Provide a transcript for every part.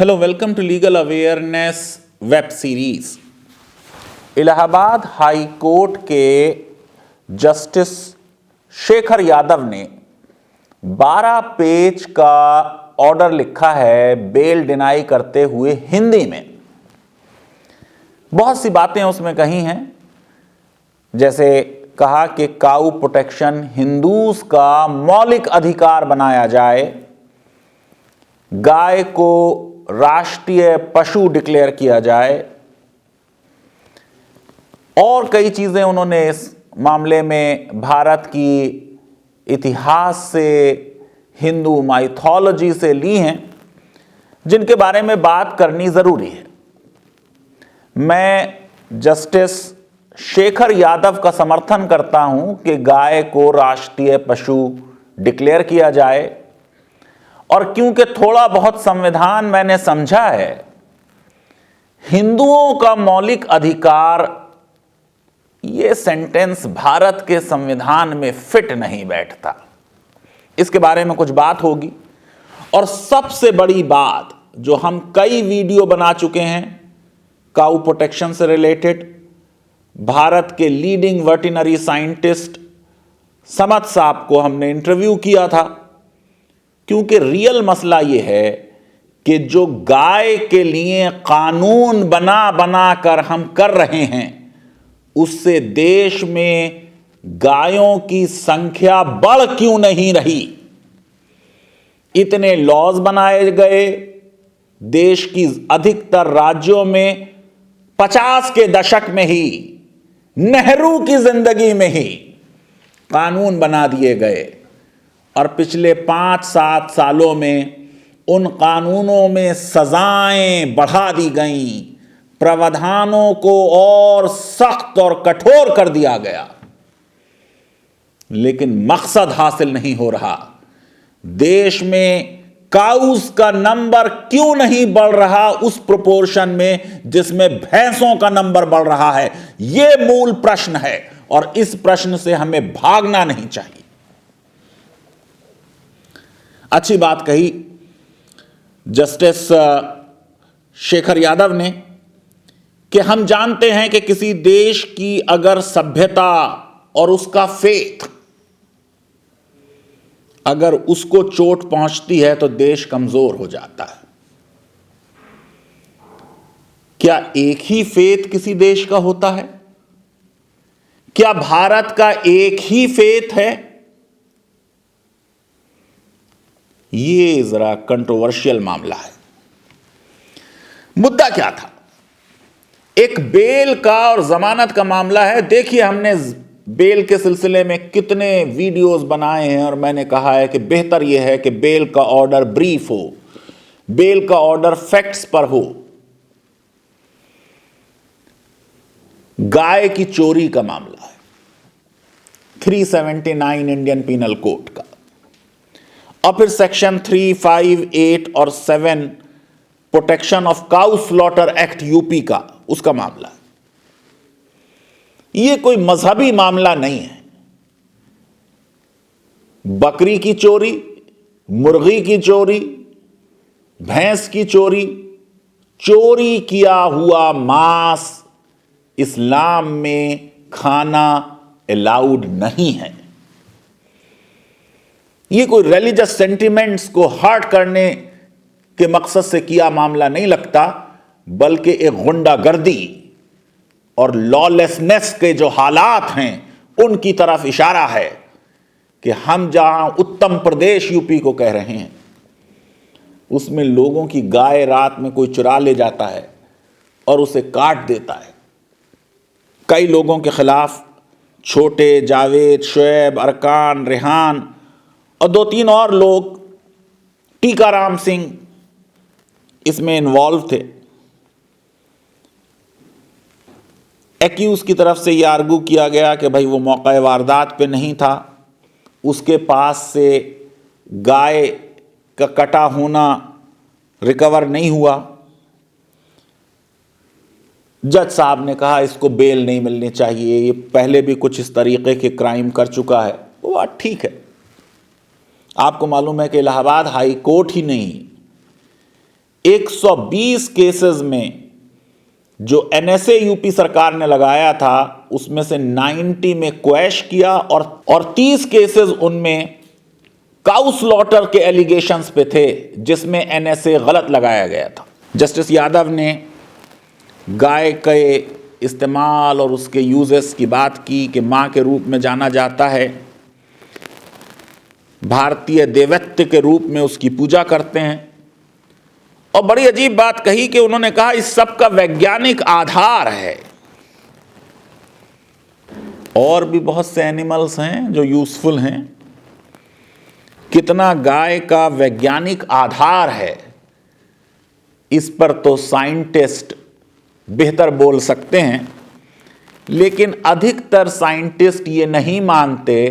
Hello, welcome to legal awareness web series. Allahabad high court के justice Shekhar Yadav ने 12 page का order लिखा है बेल डिनाई करते हुए हिंदी में। बहुत सी बातें उसमें कही हैं, जैसे कहा कि काऊ प्रोटेक्शन हिंदूज का मौलिक अधिकार बनाया जाए, गाय को राष्ट्रीय पशु डिक्लेयर किया जाए, और कई चीजें उन्होंने इस मामले में भारत की इतिहास से, हिंदू माइथोलॉजी से ली हैं, जिनके बारे में बात करनी जरूरी है। मैं जस्टिस शेखर यादव का समर्थन करता हूं कि गाय को राष्ट्रीय पशु डिक्लेयर किया जाए, और क्योंकि थोड़ा बहुत संविधान मैंने समझा है, हिंदुओं का मौलिक अधिकार, यह सेंटेंस भारत के संविधान में फिट नहीं बैठता। इसके बारे में कुछ बात होगी। और सबसे बड़ी बात जो हम कई वीडियो बना चुके हैं काऊ प्रोटेक्शन से रिलेटेड, भारत के लीडिंग वेटरनरी साइंटिस्ट समद साहब को हमने इंटरव्यू किया था, क्योंकि रियल मसला यह है कि जो गाय के लिए कानून बना बना कर हम कर रहे हैं, उससे देश में गायों की संख्या बढ़ क्यों नहीं रही। इतने लॉज बनाए गए, देश की अधिकतर राज्यों में 50 के दशक में ही, नेहरू की जिंदगी में ही कानून बना दिए गए, और पिछले 5-7 सालों में उन कानूनों में सजाएं बढ़ा दी गईं, प्रावधानों को और सख्त और कठोर कर दिया गया, लेकिन मकसद हासिल नहीं हो रहा। देश में काउस का नंबर क्यों नहीं बढ़ रहा उस प्रोपोर्शन में जिसमें भैंसों का नंबर बढ़ रहा है? यह मूल प्रश्न है, और इस प्रश्न से हमें भागना नहीं चाहिए। अच्छी बात कही जस्टिस शेखर यादव ने कि हम जानते हैं कि किसी देश की अगर सभ्यता और उसका फेथ, अगर उसको चोट पहुंचती है तो देश कमजोर हो जाता है। क्या एक ही फेथ किसी देश का होता है? क्या भारत का एक ही फेथ है? ये जरा कंट्रोवर्शियल मामला है। मुद्दा क्या था? एक बेल का और जमानत का मामला है। देखिए, हमने बेल के सिलसिले में कितने वीडियोस बनाए हैं, और मैंने कहा है कि बेहतर यह है कि बेल का ऑर्डर ब्रीफ हो, बेल का ऑर्डर फैक्ट्स पर हो। गाय की चोरी का मामला है, 379 इंडियन पीनल कोड का, और फिर सेक्शन 3, 5, 8 और 7 protection of cow slaughter act UP का, उसका मामला है। यह कोई मजहबी मामला नहीं है। बकरी की चोरी, मुर्गी की चोरी, भैंस की चोरी, चोरी किया हुआ मांस इस्लाम में खाना अलाउड नहीं है। यह कोई रिलीजियस सेंटिमेंट्स को हर्ट करने के मकसद से किया मामला नहीं लगता, बल्कि एक गुंडागर्दी और लॉलेसनेस के जो हालात हैं उनकी तरफ इशारा है कि हम जहां उत्तम प्रदेश यूपी को कह रहे हैं, उसमें लोगों की गाय रात में कोई चुरा ले जाता है और उसे काट देता है। कई लोगों के खिलाफ, छोटे, जावेद, शुएब, अरकान, रेहान और 2-3 और लोग, टीकाराम सिंह, इसमें इन्वॉल्व थे। एक्यूज की तरफ से यह आर्गू किया गया कि भाई वो मौका वारदात पे नहीं था, उसके पास से गाय का कटा होना रिकवर नहीं हुआ। जज साहब ने कहा इसको बेल नहीं मिलनी चाहिए, ये पहले भी कुछ इस तरीके के क्राइम कर चुका है। वो बात ठीक है। आपको मालूम है कि इलाहाबाद हाई कोर्ट ही नहीं, 120 केसेस में जो एनएसए यूपी सरकार ने लगाया था उसमें से 90 में क्वैश किया और 30 केसेस उनमें काउ स्लॉटर के एलिगेशंस पे थे जिसमें एनएसए गलत लगाया गया था। जस्टिस यादव ने गाय के इस्तेमाल और उसके यूजेस की बात की कि मां के रूप में जाना जाता है, भारतीय देवत्व के रूप में उसकी पूजा करते हैं। और बड़ी अजीब बात कही कि उन्होंने कहा इस सब का वैज्ञानिक आधार है। और भी बहुत से एनिमल्स हैं जो यूजफुल हैं, कितना गाय का वैज्ञानिक आधार है इस पर तो साइंटिस्ट बेहतर बोल सकते हैं, लेकिन अधिकतर साइंटिस्ट ये नहीं मानते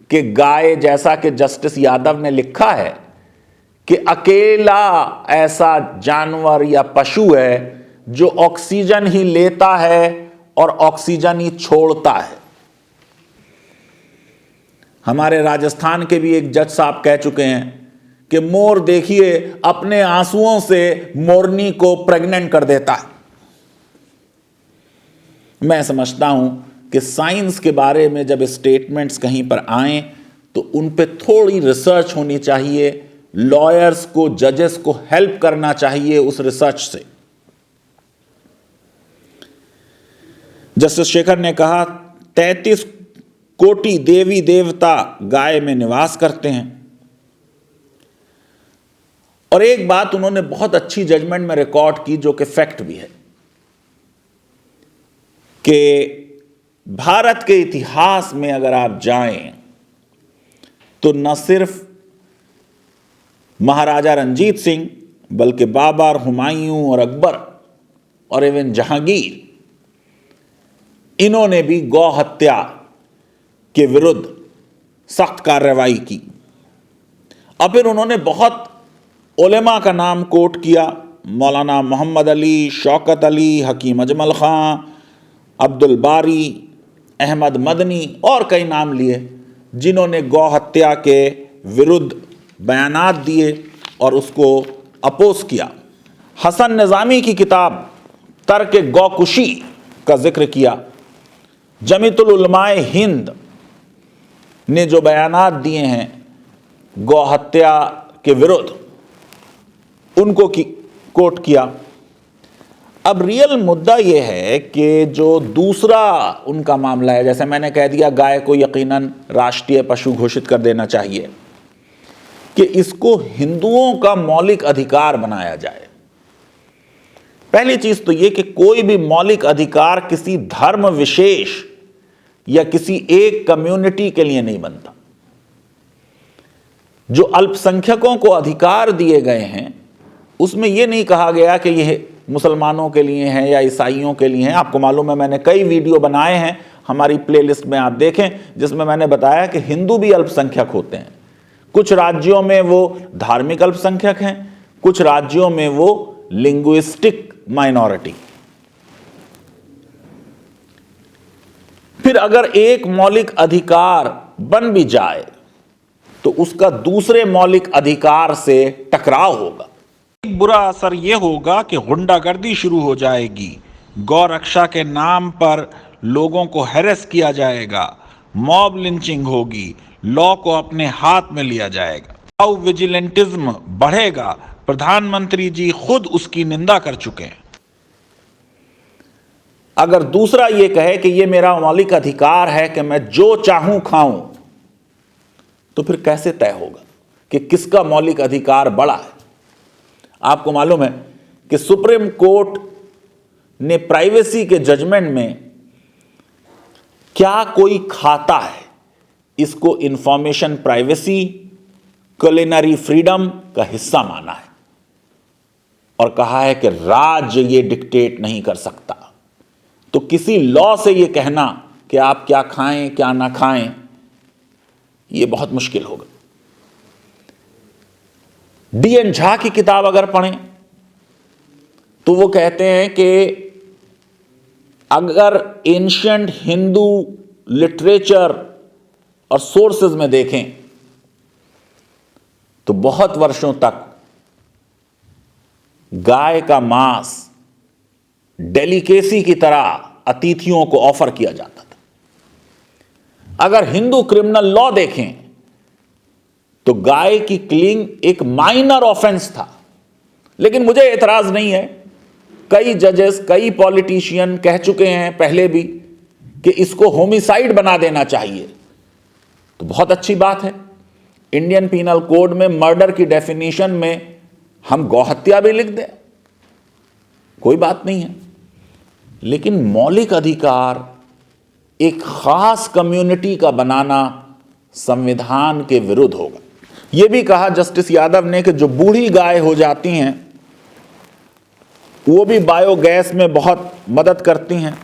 कि गाय, जैसा कि जस्टिस यादव ने लिखा है, कि अकेला ऐसा जानवर या पशु है जो ऑक्सीजन ही लेता है और ऑक्सीजन ही छोड़ता है। हमारे राजस्थान के भी एक जज साहब कह चुके हैं कि मोर देखिए अपने आंसुओं से मोरनी को प्रेग्नेंट कर देता है। मैं समझता हूं कि साइंस के बारे में जब स्टेटमेंट्स कहीं पर आए तो उन पे थोड़ी रिसर्च होनी चाहिए, लॉयर्स को, जजेस को हेल्प करना चाहिए उस रिसर्च से। जस्टिस शेखर ने कहा 33 कोटि देवी देवता गाय में निवास करते हैं। और एक बात उन्होंने बहुत अच्छी जजमेंट में रिकॉर्ड की जो कि फैक्ट भी है, कि भारत के इतिहास में अगर आप जाएं तो न सिर्फ महाराजा रंजीत सिंह बल्कि बाबर, हुमायूं और अकबर और इवन जहांगीर, इन्होंने भी गौ हत्या के विरुद्ध सख्त कार्रवाई की। और फिर उन्होंने बहुत उलेमा का नाम कोट किया, मौलाना मोहम्मद अली, शौकत अली, हकीम अजमल खां, अब्दुल बारी, अहमद मदनी और कई नाम लिए जिन्होंने गौ हत्या के विरुद्ध बयानात दिए और उसको अपोज किया। हसन निज़ामी की किताब तर्क गौकुशी का जिक्र किया। जमीयतुल उलमाए हिंद ने जो बयानात दिए हैं गौ हत्या के विरुद्ध, उनको कोट किया। अब रियल मुद्दा यह है कि जो दूसरा उनका मामला है, जैसे मैंने कह दिया गाय को यकीनन राष्ट्रीय पशु घोषित कर देना चाहिए, कि इसको हिंदुओं का मौलिक अधिकार बनाया जाए। पहली चीज तो यह कि कोई भी मौलिक अधिकार किसी धर्म विशेष या किसी एक कम्युनिटी के लिए नहीं बनता। जो अल्पसंख्यकों को अधिकार दिए गए हैं उसमें यह नहीं कहा गया कि यह मुसलमानों के लिए हैं या ईसाइयों के लिए हैं। आपको मालूम है मैंने कई वीडियो बनाए हैं, हमारी प्लेलिस्ट में आप देखें, जिसमें मैंने बताया कि हिंदू भी अल्पसंख्यक होते हैं। कुछ राज्यों में वो धार्मिक अल्पसंख्यक हैं, कुछ राज्यों में वो लिंग्विस्टिक माइनॉरिटी। फिर अगर एक मौलिक अधिकार बन भी जाए तो उसका दूसरे मौलिक अधिकार से टकराव होगा। एक बुरा असर यह होगा कि गुंडागर्दी शुरू हो जाएगी, गौ रक्षा के नाम पर लोगों को हैरेस किया जाएगा, मॉब लिंचिंग होगी, लॉ को अपने हाथ में लिया जाएगा, काउ विजिलेंटिज्म बढ़ेगा। प्रधानमंत्री जी खुद उसकी निंदा कर चुके हैं। अगर दूसरा यह कहे कि यह मेरा मौलिक अधिकार है कि मैं जो चाहूं खाऊं, तो फिर कैसे तय होगा कि किसका मौलिक अधिकार बड़ा है? आपको मालूम है कि सुप्रीम कोर्ट ने प्राइवेसी के जजमेंट में क्या कोई खाता है, इसको इंफॉर्मेशन प्राइवेसी, कुलिनरी फ्रीडम का हिस्सा माना है और कहा है कि राज्य ये डिक्टेट नहीं कर सकता। तो किसी लॉ से ये कहना कि आप क्या खाएं क्या ना खाएं, ये बहुत मुश्किल होगा। डी.एन. झा की किताब अगर पढ़ें तो वो कहते हैं कि अगर एंशिएंट हिंदू लिटरेचर और सोर्सेज में देखें तो बहुत वर्षों तक गाय का मांस डेलिकेसी की तरह अतिथियों को ऑफर किया जाता था। अगर हिंदू क्रिमिनल लॉ देखें तो गाय की किलिंग एक माइनर ऑफेंस था, लेकिन मुझे एतराज नहीं है। कई जजेस, कई पॉलिटिशियन कह चुके हैं पहले भी कि इसको होमिसाइड बना देना चाहिए, तो बहुत अच्छी बात है। इंडियन पीनल कोड में मर्डर की डेफिनेशन में हम गौहत्या भी लिख दें, कोई बात नहीं है। लेकिन मौलिक अधिकार एक खास कम्युनिटी का बनाना संविधान के विरुद्ध होगा। यह भी कहा जस्टिस यादव ने कि जो बूढ़ी गाय हो जाती हैं वो भी बायोगैस में बहुत मदद करती हैं।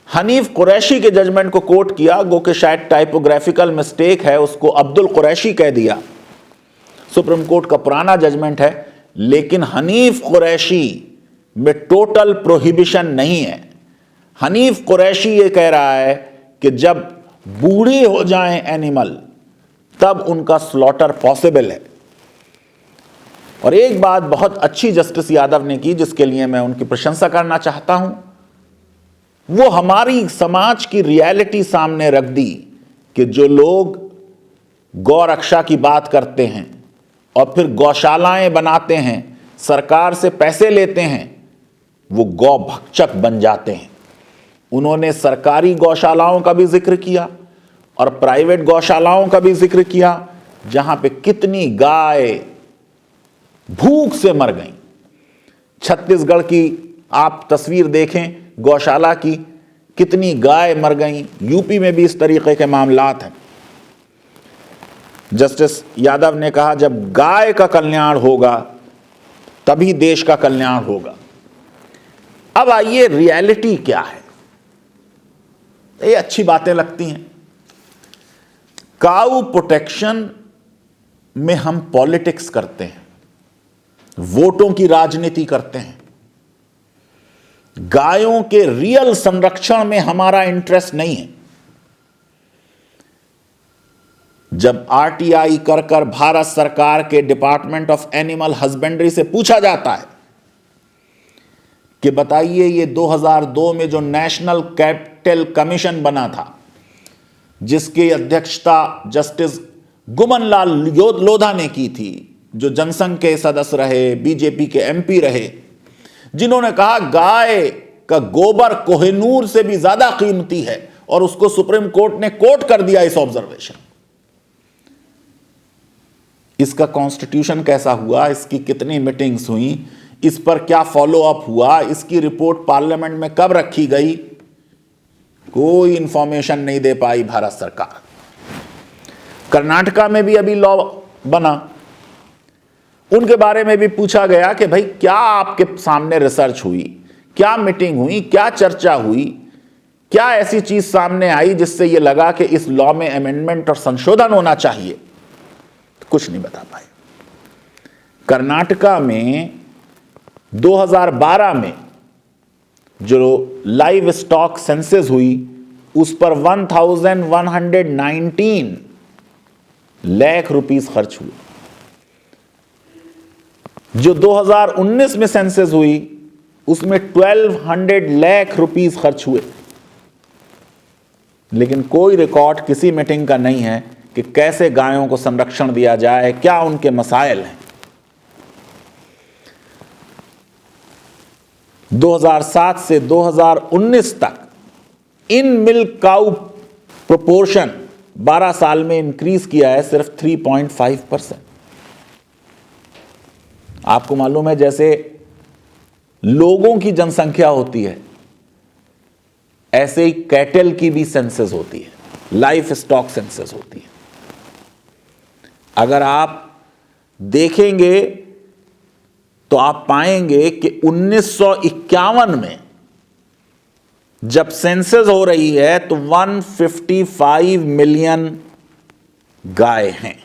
हनीफ कुरैशी के जजमेंट को कोट किया, गो के शायद टाइपोग्राफिकल मिस्टेक है, उसको अब्दुल कुरैशी कह दिया। सुप्रीम कोर्ट का पुराना जजमेंट है, लेकिन हनीफ कुरैशी में टोटल प्रोहिबिशन नहीं है। हनीफ कुरैशी ये कह रहा है कि जब बूढ़ी हो जाएं एनिमल तब उनका स्लॉटर पॉसिबल है। और एक बात बहुत अच्छी जस्टिस यादव ने की, जिसके लिए मैं उनकी प्रशंसा करना चाहता हूं, वो हमारी समाज की रियलिटी सामने रख दी कि जो लोग गौ रक्षा की बात करते हैं और फिर गौशालाएं बनाते हैं, सरकार से पैसे लेते हैं, वो गौ भक्षक बन जाते हैं। उन्होंने सरकारी गौशालाओं का भी जिक्र किया और प्राइवेट गौशालाओं का भी जिक्र किया, जहां पे कितनी गाय भूख से मर गई। छत्तीसगढ़ की आप तस्वीर देखें गौशाला की, कितनी गाय मर गई। यूपी में भी इस तरीके के मामलात हैं। जस्टिस यादव ने कहा जब गाय का कल्याण होगा तभी देश का कल्याण होगा। अब आइए रियलिटी क्या है। ये अच्छी बातें लगती हैं। काऊ प्रोटेक्शन में हम पॉलिटिक्स करते हैं, वोटों की राजनीति करते हैं। गायों के रियल संरक्षण में हमारा इंटरेस्ट नहीं है। जब आरटीआई कर भारत सरकार के डिपार्टमेंट ऑफ एनिमल हस्बेंड्री से पूछा जाता है कि बताइए ये 2002 में जो नेशनल कैपिटल कमीशन बना था, जिसकी अध्यक्षता जस्टिस गुमन लाल लोधा ने की थी, जो जनसंघ के सदस्य रहे, बीजेपी के एमपी रहे, जिन्होंने कहा गाय का गोबर कोहिनूर से भी ज्यादा कीमती है, और उसको सुप्रीम कोर्ट ने कोट कर दिया इस ऑब्जर्वेशन। इसका कॉन्स्टिट्यूशन कैसा हुआ, इसकी कितनी मीटिंग्स हुई, इस पर क्या फॉलो अप हुआ, इसकी रिपोर्ट पार्लियामेंट में कब रखी गई, कोई इंफॉर्मेशन नहीं दे पाई भारत सरकार। कर्नाटका में भी अभी लॉ बना, उनके बारे में भी पूछा गया कि भाई क्या आपके सामने रिसर्च हुई, क्या मीटिंग हुई, क्या चर्चा हुई, क्या ऐसी चीज सामने आई जिससे यह लगा कि इस लॉ में अमेंडमेंट और संशोधन होना चाहिए। तो कुछ नहीं बता पाए। कर्नाटका में 2012 में जो लाइव स्टॉक सेंसस हुई उस पर 1119 लाख रुपीस खर्च हुए। जो 2019 में सेंसस हुई उसमें 1200 लाख रुपीस खर्च हुए। लेकिन कोई रिकॉर्ड किसी मीटिंग का नहीं है कि कैसे गायों को संरक्षण दिया जाए, क्या उनके मसाइल हैं। 2007 से 2019 तक इन मिल्क काउ प्रोपोर्शन 12 साल में इंक्रीज किया है सिर्फ 3.5%। आपको मालूम है जैसे लोगों की जनसंख्या होती है ऐसे ही कैटल की भी सेंसस होती है, लाइफ स्टॉक सेंसस होती है। अगर आप देखेंगे तो आप पाएंगे कि 1951 में जब सेंसस हो रही है तो 155 मिलियन गाय हैं,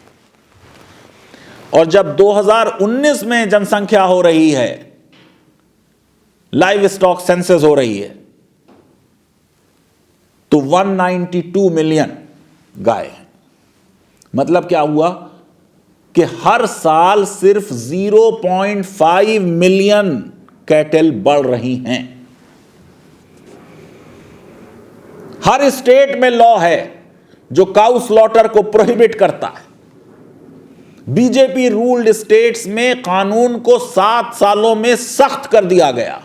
और जब 2019 में जनसंख्या हो रही है, लाइव स्टॉक सेंसस हो रही है, तो 192 मिलियन गाय हैं। मतलब क्या हुआ, कि हर साल सिर्फ 0.5 मिलियन कैटल बढ़ रही हैं। हर स्टेट में लॉ है जो काउ स्लॉटर को प्रोहिबिट करता है। बीजेपी रूल्ड स्टेट्स में कानून को 7 सालों में सख्त कर दिया गया,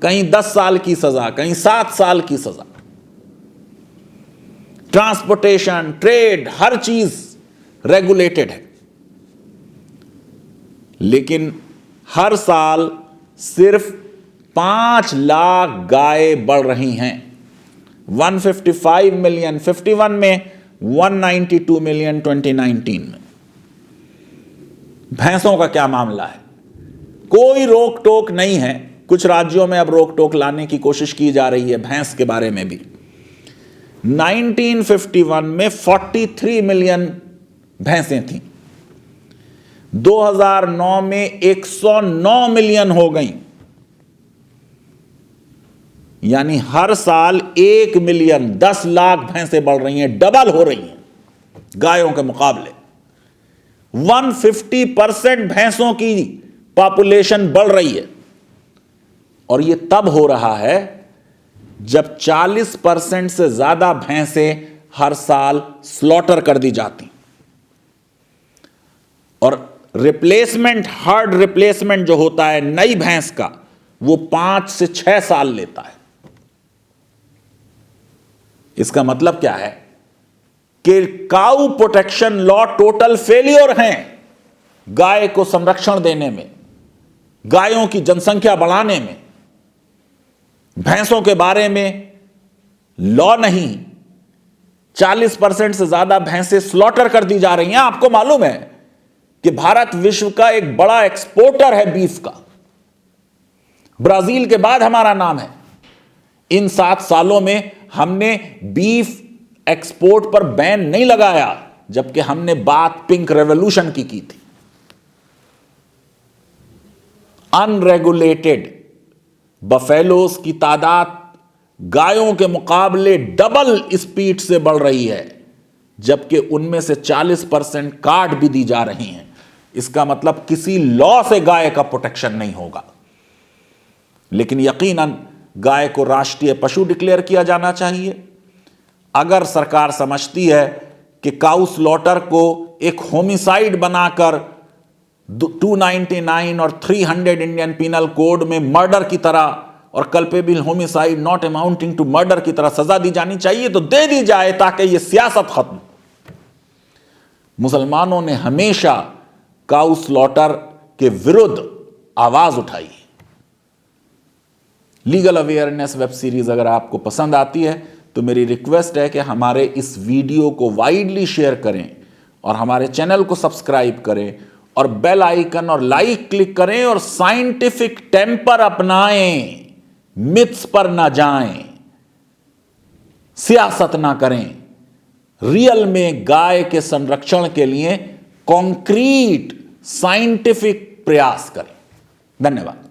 कहीं 10 साल की सजा, कहीं 7 साल की सजा। ट्रांसपोर्टेशन, ट्रेड, हर चीज रेगुलेटेड है, लेकिन हर साल सिर्फ 5 लाख गाय बढ़ रही हैं। 155 मिलियन 51 में, 192 मिलियन 2019 में। भैंसों का क्या मामला है? कोई रोक टोक नहीं है। कुछ राज्यों में अब रोक टोक लाने की कोशिश की जा रही है भैंस के बारे में भी। 1951 में 43 मिलियन भैंसें थीं, 2009 में 109 मिलियन हो गई, यानी हर साल 1 मिलियन 10 लाख भैंसें बढ़ रही हैं, डबल हो रही हैं गायों के मुकाबले। 150% भैंसों की पॉपुलेशन बढ़ रही है, और यह तब हो रहा है जब 40% से ज्यादा भैंसें हर साल स्लॉटर कर दी जाती, और रिप्लेसमेंट, हर्ड रिप्लेसमेंट जो होता है नई भैंस का, वो 5 से 6 साल लेता है। इसका मतलब क्या है कि cow protection law total failure हैं गाय को संरक्षण देने में, गायों की जनसंख्या बढ़ाने में। भैंसों के बारे में लॉ नहीं, 40% से ज्यादा भैंसें स्लॉटर कर दी जा रही हैं। आपको मालूम है कि भारत विश्व का एक बड़ा एक्सपोर्टर है बीफ का, ब्राजील के बाद हमारा नाम है। इन 7 सालों में हमने बीफ एक्सपोर्ट पर बैन नहीं लगाया, जबकि हमने बात पिंक रेवोल्यूशन की थी। अनरेगुलेटेड बफेलोस की तादाद गायों के मुकाबले डबल स्पीड से बढ़ रही है, जबकि उनमें से 40% काट भी दी जा रही हैं। इसका मतलब किसी लॉ से गाय का प्रोटेक्शन नहीं होगा। लेकिन यकीनन गाय को राष्ट्रीय पशु डिक्लेयर किया जाना चाहिए। अगर सरकार समझती है कि काउ स्लॉटर को एक होमिसाइड बनाकर 299 और 300 इंडियन पिनल कोड में मर्डर की तरह और culpable homicide not amounting to murder की तरह सजा दी जानी चाहिए, तो दे दी जाए, ताकि यह सियासत खत्म। मुसलमानों ने हमेशा काउ स्लॉटर के विरुद्ध आवाज उठाई। लीगल अवेयरनेस वेब सीरीज अगर आपको पसंद आती है तो मेरी रिक्वेस्ट है कि हमारे इस वीडियो को वाइडली शेयर करें और हमारे चैनल को सब्सक्राइब करें और बेल आइकन और लाइक क्लिक करें और साइंटिफिक टेम्पर अपनाएं, मिथ्स पर ना जाएं, सियासत ना करें, रियल में गाय के संरक्षण के लिए कॉन्क्रीट साइंटिफिक प्रयास करें। धन्यवाद।